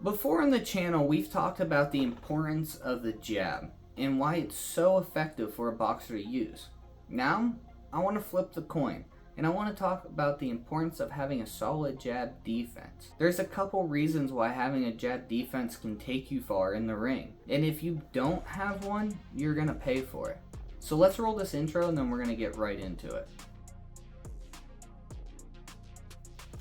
Before on the channel, we've talked about the importance of the jab and why it's so effective for a boxer to use. Now, I want to flip the coin and I want to talk about the importance of having a solid jab defense. There's a couple reasons why having a jab defense can take you far in the ring. And if you don't have one, you're going to pay for it. So let's roll this intro and then we're going to get right into it.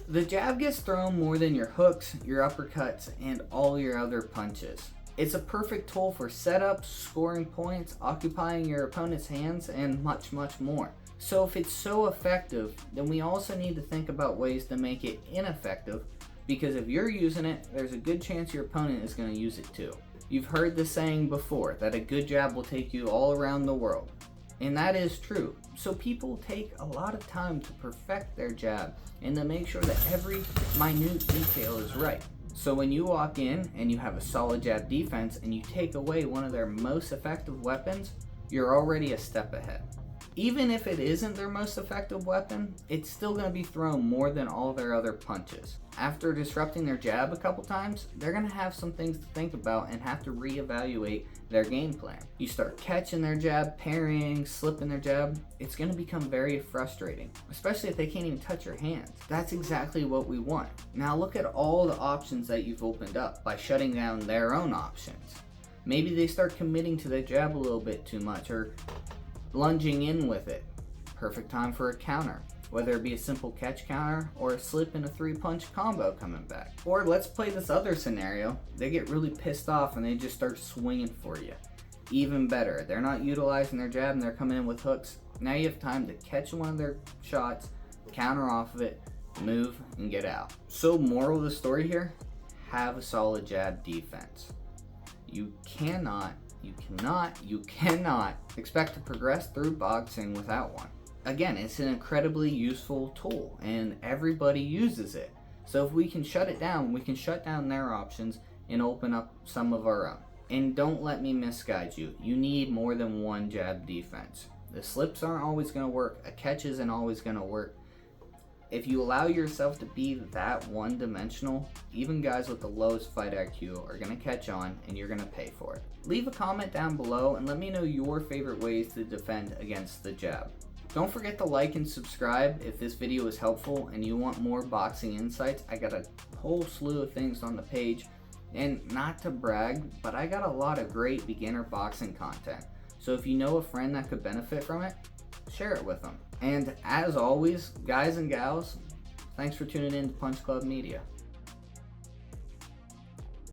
The jab gets thrown more than your hooks, your uppercuts, and all your other punches. It's a perfect tool for setups, scoring points, occupying your opponent's hands, and much, much more. So if it's so effective, then we also need to think about ways to make it ineffective, because if you're using it, there's a good chance your opponent is going to use it too. You've heard the saying before that a good jab will take you all around the world. And that is true. So people take a lot of time to perfect their jab and to make sure that every minute detail is right. So when you walk in and you have a solid jab defense and you take away one of their most effective weapons, you're already a step ahead. Even if it isn't their most effective weapon, it's still going to be thrown more than all their other punches. After disrupting their jab a couple times, they're going to have some things to think about and have to reevaluate their game plan. You start catching their jab, parrying, slipping their jab, it's going to become very frustrating, especially if they can't even touch your hands. That's exactly what we want. Now look at all the options that you've opened up by shutting down their own options. Maybe they start committing to their jab a little bit too much or lunging in with it. Perfect time for a counter, whether it be a simple catch counter or a slip and a 3-punch combo coming back. Or let's play this other scenario. They get really pissed off and they just start swinging for you. Even better, they're not utilizing their jab and they're coming in with hooks. Now you have time to catch one of their shots, counter off of it, move, and get out. So moral of the story here, have a solid jab defense. You cannot expect to progress through boxing without one. Again, it's an incredibly useful tool and everybody uses it. So if we can shut it down, we can shut down their options and open up some of our own. And don't let me misguide you. You need more than one jab defense. The slips aren't always going to work. A catch isn't always going to work. If you allow yourself to be that one-dimensional, even guys with the lowest fight IQ are going to catch on and you're going to pay for it. Leave a comment down below and let me know your favorite ways to defend against the jab. Don't forget to like and subscribe if this video is helpful and you want more boxing insights. I got a whole slew of things on the page, and not to brag, but I got a lot of great beginner boxing content. So if you know a friend that could benefit from it, share it with them. And as always, guys and gals, thanks for tuning in to Punch Club Media.